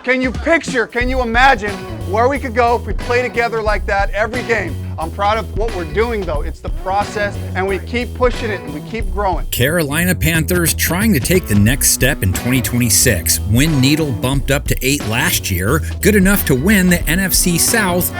Can you imagine where we could go if we play together like that every game? I'm proud of what we're doing, though. It's the process, and we keep pushing it, and we keep growing. Carolina Panthers trying to take the next step in 2026. Win needle bumped up to 8 last year, good enough to win the NFC South.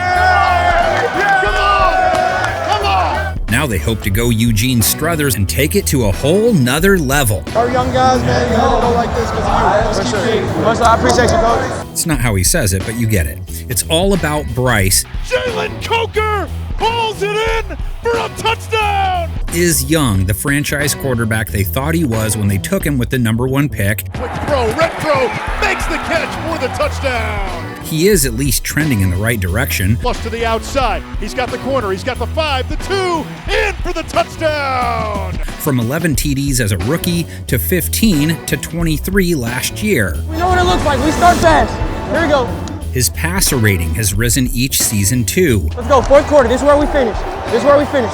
Now they hope to go Eugene Struthers and take it to a whole nother level. Our young guys, man, you had to go like this because of you. I appreciate you, coach. It's not how he says it, but you get it. It's all about Bryce. Jalen Coker pulls it in for a touchdown! Is Young the franchise quarterback they thought he was when they took him with the number 1 pick? Quick throw, Renfro makes the catch for the touchdown! He is at least trending in the right direction. Flush to the outside. He's got the corner. He's got the 5, the 2, in for the touchdown! From 11 TDs as a rookie to 15 to 23 last year. We know what it looks like. We start fast. Here we go. His passer rating has risen each season too. Let's go. Fourth quarter. This is where we finish.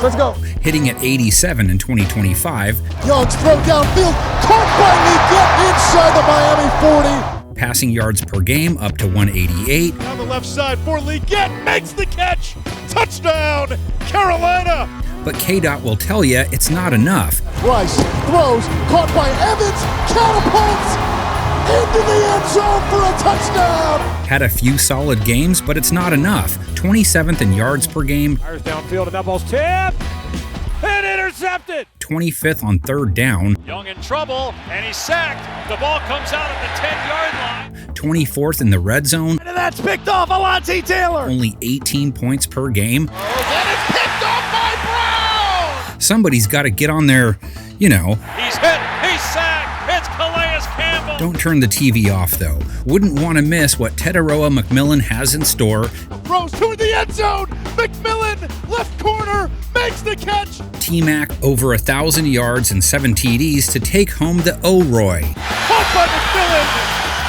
Let's go. Hitting at 87 in 2025. Young's throw downfield. Caught by Lee Gett inside the Miami 40. Passing yards per game up to 188. Down the left side for Lee Gett. Makes the catch. Touchdown, Carolina. But KDOT will tell you it's not enough. Bryce throws. Caught by Evans. Catapults into the end zone for a touchdown. Had a few solid games, but it's not enough. 27th in yards per game. Fires downfield and that ball's tipped and intercepted. 25th on third down. Young in trouble and he's sacked. The ball comes out at the 10-yard line. 24th in the red zone. And that's picked off Alontae Taylor. Only 18 points per game. And it's picked off by Brown. Somebody's got to get on there, He's hit. He's sacked. It's Calais Campbell. Don't turn the TV off, though. Wouldn't want to miss what Teteroa McMillan has in store. Throws toward the end zone. McMillan, left corner, makes the catch. T-Mac over 1,000 yards and 7 TDs to take home the O-Roy. Caught by McMillan,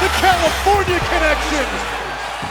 the California connection.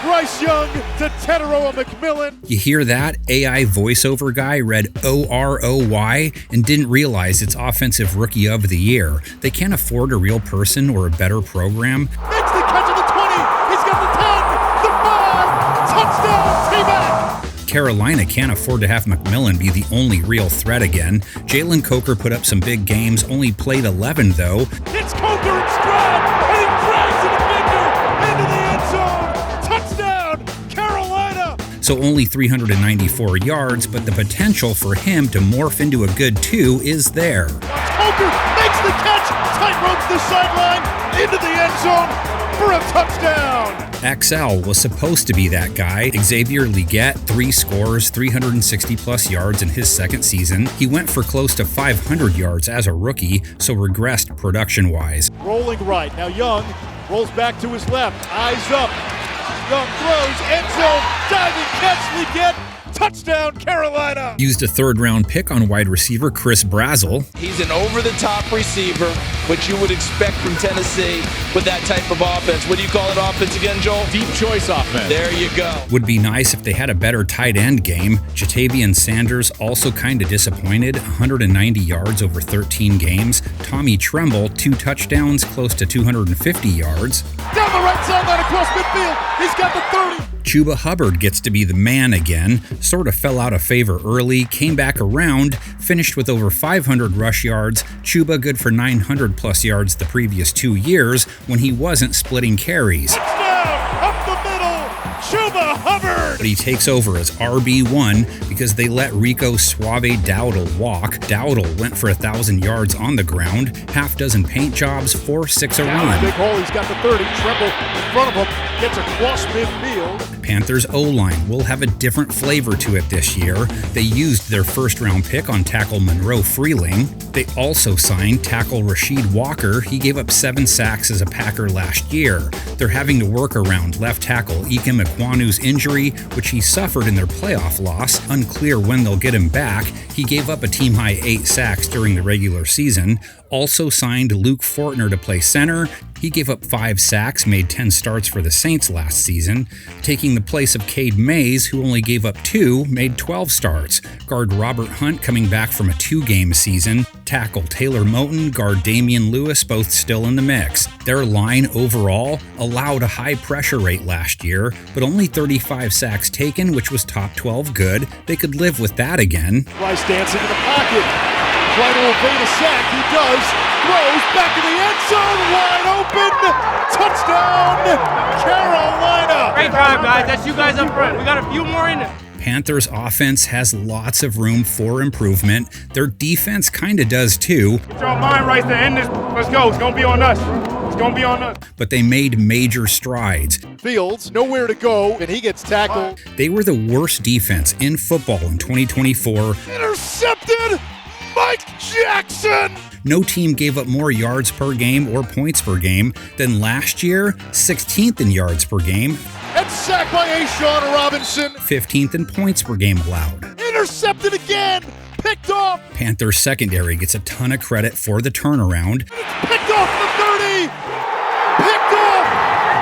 Bryce Young to Teteroa McMillan. You hear that? AI voiceover guy read O-R-O-Y and didn't realize it's Offensive Rookie of the Year. They can't afford a real person or a better program. Makes the catch at the 20. He's got the 10, the 5. Touchdown, T-Mac. Carolina can't afford to have McMillan be the only real threat again. Jalen Coker put up some big games, only played 11 though. Hits Coker in stride, and he drags the defender into the end zone. Touchdown, Carolina. So only 394 yards, but the potential for him to morph into a good 2 is there. Coker makes the catch, tight ropes the sideline, into the end zone for a touchdown. XL was supposed to be that guy. Xavier Leggett, 3 scores, 360 plus yards in his second season. He went for close to 500 yards as a rookie, so regressed production-wise. Rolling right, now Young rolls back to his left, eyes up. Young throws, end zone, diving catch, Leggett. Touchdown, Carolina! Used a third-round pick on wide receiver Chris Brazel. He's an over-the-top receiver, which you would expect from Tennessee with that type of offense. What do you call it offense again, Joel? Deep choice offense. There you go. Would be nice if they had a better tight end game. Jatavian Sanders also kind of disappointed, 190 yards over 13 games. Tommy Tremble, 2 touchdowns, close to 250 yards. Down the right sideline across midfield, he's got the 30. Chuba Hubbard gets to be the man again, sort of fell out of favor early, came back around, finished with over 500 rush yards. Chuba good for 900 plus yards the previous 2 years when he wasn't splitting carries. Touchdown, up the middle, Chuba Hubbard. But he takes over as RB1 because they let Rico Suave Dowdle walk. Dowdle went for 1,000 yards on the ground, half dozen paint jobs, 4-6 a run. Big hole, he's got the 30, Tremble in front of him, gets across midfield. Panthers O-line will have a different flavor to it this year. They used their first-round pick on tackle Monroe Freeling. They also signed tackle Rasheed Walker. He gave up 7 sacks as a Packer last year. They're having to work around left tackle Ikem Ekwonu's injury, which he suffered in their playoff loss. Unclear when they'll get him back. He gave up a team-high 8 sacks during the regular season. Also signed Luke Fortner to play center. He gave up 5 sacks, made 10 starts for the Saints last season. Taking the place of Cade Mays, who only gave up 2, made 12 starts. Guard Robert Hunt coming back from a 2-game season. Tackle Taylor Moton, guard Damian Lewis, both still in the mix. Their line overall allowed a high pressure rate last year, but only 35 sacks taken, which was top 12 good. They could live with that again. Rice dancing in the pocket. Trying to evade a sack. He does. Throws back in the end zone. Wide open. Touchdown, Carolina. Great drive, guys. That's you guys up front. We got a few more in there. Panthers offense has lots of room for improvement. Their defense kind of does too. Get your mind right to end this. Let's go. It's going to be on us. It's going to be on us. But they made major strides. Fields, nowhere to go, and he gets tackled. They were the worst defense in football in 2024. Intercepted. Mike Jackson. No team gave up more yards per game or points per game than last year, 16th in yards per game. And sacked by A'Shawn Robinson. 15th in points per game allowed. Intercepted again. Picked off. Panthers secondary gets a ton of credit for the turnaround. Picked off the 30. Picked off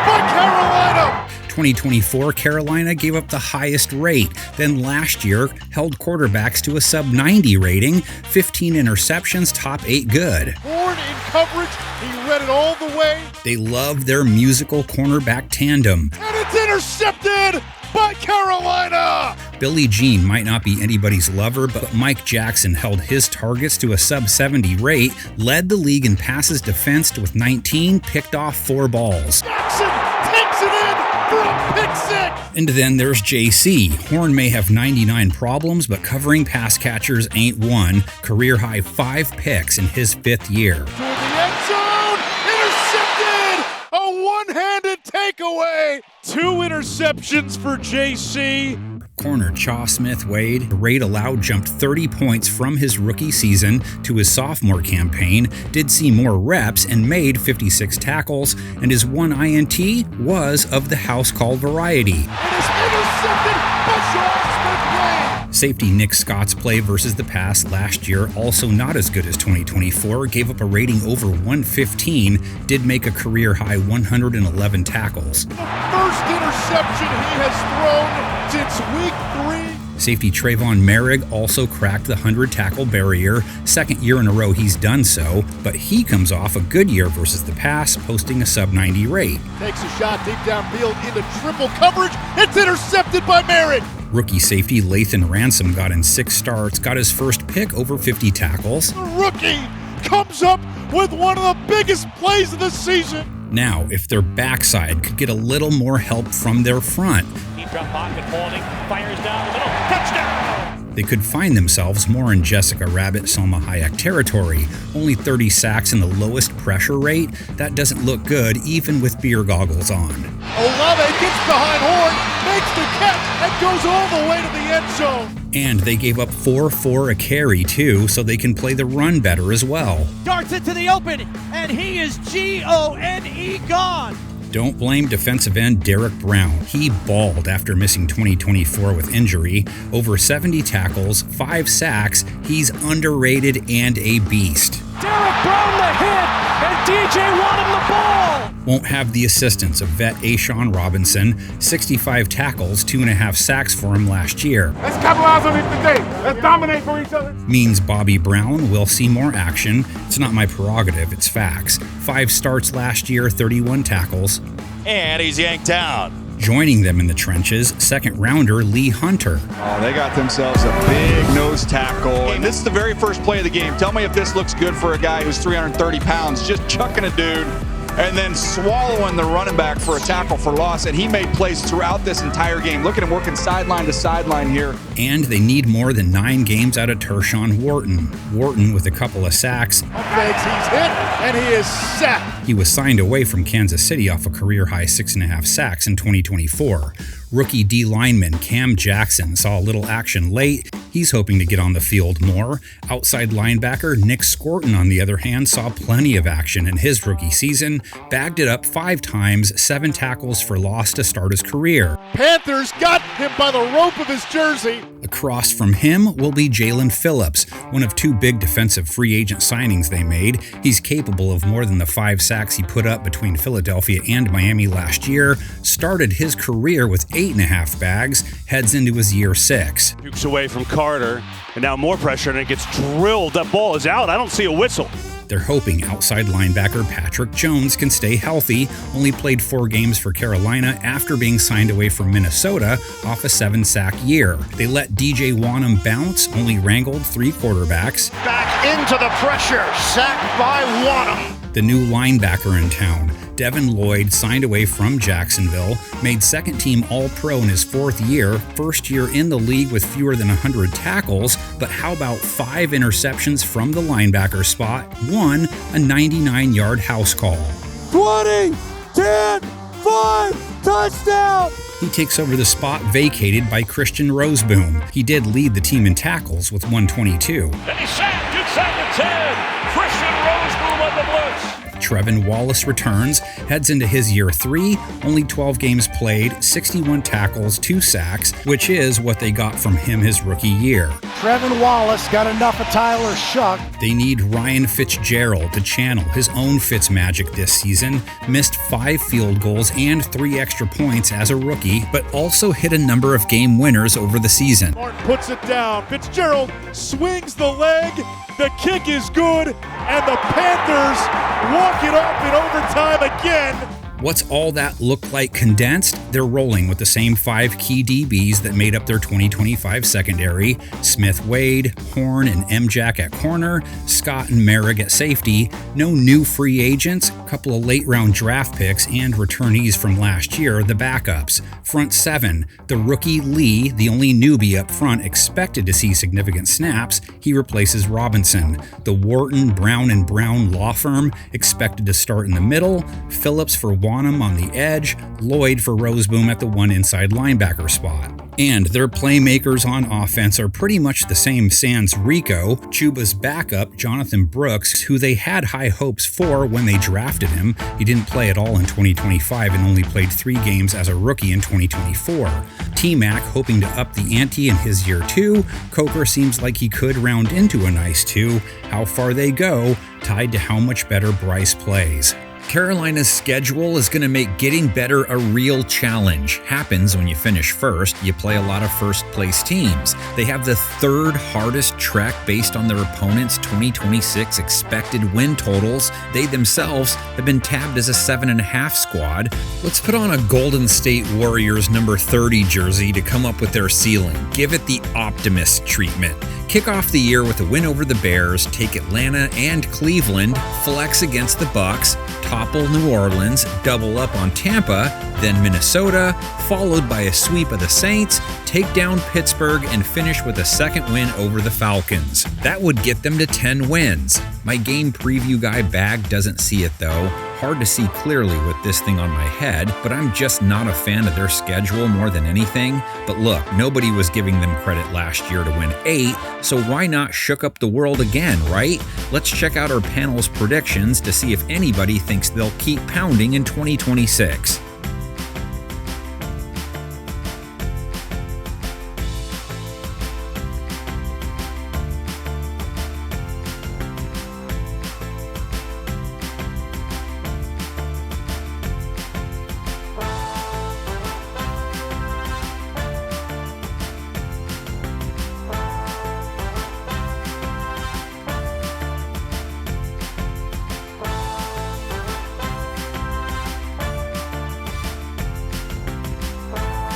by Carolina. 2024, Carolina gave up the highest rate. Then last year, held quarterbacks to a sub-90 rating, 15 interceptions, top 8 good. Horn in coverage, he read it all the way. They love their musical cornerback tandem. And it's intercepted by Carolina. Billie Jean might not be anybody's lover, but Mike Jackson held his targets to a sub-70 rate, led the league in passes defensed with 19, picked off 4 balls. Jackson takes it in. Pick 6. And then there's JC. Horn may have 99 problems, but covering pass catchers ain't one. Career high 5 picks in his 5th year. To the end zone. Intercepted. A one-handed takeaway. 2 interceptions for JC. Corner Chaw Smith-Wade, the rate allowed jumped 30 points from his rookie season to his sophomore campaign, did see more reps and made 56 tackles, and his 1 INT was of the house call variety. It is intercepted by Chaw Smith-Wade. Safety Nick Scott's play versus the pass last year, also not as good as 2024, gave up a rating over 115, did make a career-high 111 tackles. The first interception he has thrown since week 3. Safety Trayvon Merrick also cracked the 100-tackle barrier. 2nd year in a row he's done so, but he comes off a good year versus the pass, posting a sub-90 rate. Takes a shot deep downfield into triple coverage. It's intercepted by Merrick. Rookie safety Lathan Ransom got in 6 starts, got his first pick over 50 tackles. The rookie comes up with one of the biggest plays of the season. Now, if their backside could get a little more help from their front, Deep drop pocket holding, fires down the middle, touchdown! they could find themselves more in Jessica Rabbit, Salma Hayek territory. Only 30 sacks and the lowest pressure rate? That doesn't look good, even with beer goggles on. Olave gets behind Horn, makes the catch, and goes all the way to the end zone. And they gave up 4-4 a carry, too, so they can play the run better as well. Darts into the open, and he is Gone gone. Don't blame defensive end Derek Brown. He balled after missing 2024 with injury. Over 70 tackles, 5 sacks. He's underrated and a beast. Derek Brown the hit, and DJ won him the ball. Won't have the assistance of vet A'Shawn Robinson. 65 tackles, 2.5 sacks for him last year. Let's capitalize on it today. Let's dominate for each other. Means Bobby Brown will see more action. It's not my prerogative, it's facts. 5 starts last year, 31 tackles. And he's yanked down. Joining them in the trenches, 2nd rounder Lee Hunter. Oh, they got themselves a big nose tackle. And this is the very first play of the game. Tell me if this looks good for a guy who's 330 pounds, just chucking a dude and then swallowing the running back for a tackle for loss. And he made plays throughout this entire game. Look at him working sideline to sideline here. And they need more than 9 games out of Tershawn Wharton. Wharton with a couple of sacks. Fakes, he's hit, and he is sacked. He was signed away from Kansas City off a career-high 6.5 sacks in 2024. Rookie D lineman Cam Jackson saw a little action late. He's hoping to get on the field more. Outside linebacker Nick Scorton, on the other hand, saw plenty of action in his rookie season, bagged it up 5 times, 7 tackles for loss to start his career. Panthers got him by the rope of his jersey. Across from him will be Jalen Phillips, one of 2 big defensive free agent signings they made. He's capable of more than the 5 sacks he put up between Philadelphia and Miami last year, started his career with 8.5 bags, heads into his year 6. Dukes away from Carter, and now more pressure, and it gets drilled. That ball is out. I don't see a whistle. They're hoping outside linebacker Patrick Jones can stay healthy. Only played 4 games for Carolina after being signed away from Minnesota off a 7-sack year. They let DJ Wanham bounce, only wrangled 3 quarterbacks. Back into the pressure, sacked by Wanham. The new linebacker in town, Devin Lloyd, signed away from Jacksonville, made second-team All-Pro in his 4th year, first year in the league with fewer than 100 tackles, but how about 5 interceptions from the linebacker spot, 1 a 99-yard house call. 20, 10, 5, touchdown! He takes over the spot vacated by Christian Roseboom. He did lead the team in tackles with 122. And he's sacked inside the 10. Christian Roseboom on the blitz. Trevin Wallace returns, heads into his year 3, only 12 games played, 61 tackles, 2 sacks, which is what they got from him his rookie year. Trevin Wallace got enough of Tyler Shuck. They need Ryan Fitzgerald to channel his own Fitz magic this season, missed 5 field goals and 3 extra points as a rookie, but also hit a number of game winners over the season. Martin puts it down. Fitzgerald swings the leg. The kick is good, and the Panthers walk it off in overtime again. What's all that look like condensed? They're rolling with the same 5 key DBs that made up their 2025 secondary: Smith Wade, Horn, and M-Jack at corner, Scott and Merrick at safety, no new free agents, couple of late-round draft picks, and returnees from last year, the backups. Front 7, the rookie Lee, the only newbie up front expected to see significant snaps, he replaces Robinson. The Wharton, Brown & Brown law firm expected to start in the middle, Phillips for Wanham on the edge, Lloyd for Roseboom at the 1 inside linebacker spot. And their playmakers on offense are pretty much the same sans Rico, Chuba's backup, Jonathan Brooks, who they had high hopes for when they drafted him. He didn't play at all in 2025 and only played 3 games as a rookie in 2024. T-Mac hoping to up the ante in his year 2. Coker seems like he could round into a nice 2. How far they go, tied to how much better Bryce plays. Carolina's schedule is going to make getting better a real challenge. Happens when you finish first. You play a lot of first-place teams. They have the 3rd hardest trek based on their opponents' 2026 expected win totals. They themselves have been tabbed as a 7.5 squad. Let's put on a Golden State Warriors number 30 jersey to come up with their ceiling. Give it the optimist treatment. Kick off the year with a win over the Bears, take Atlanta and Cleveland, flex against the Bucks, topple New Orleans, double up on Tampa, then Minnesota, followed by a sweep of the Saints, take down Pittsburgh, and finish with a 2nd win over the Falcons. That would get them to 10 wins. My game preview guy bag doesn't see it though. Hard to see clearly with this thing on my head, but I'm just not a fan of their schedule more than anything. But look, nobody was giving them credit last year to win 8, so why not shook up the world again, right? Let's check out our panel's predictions to see if anybody thinks they'll keep pounding in 2026.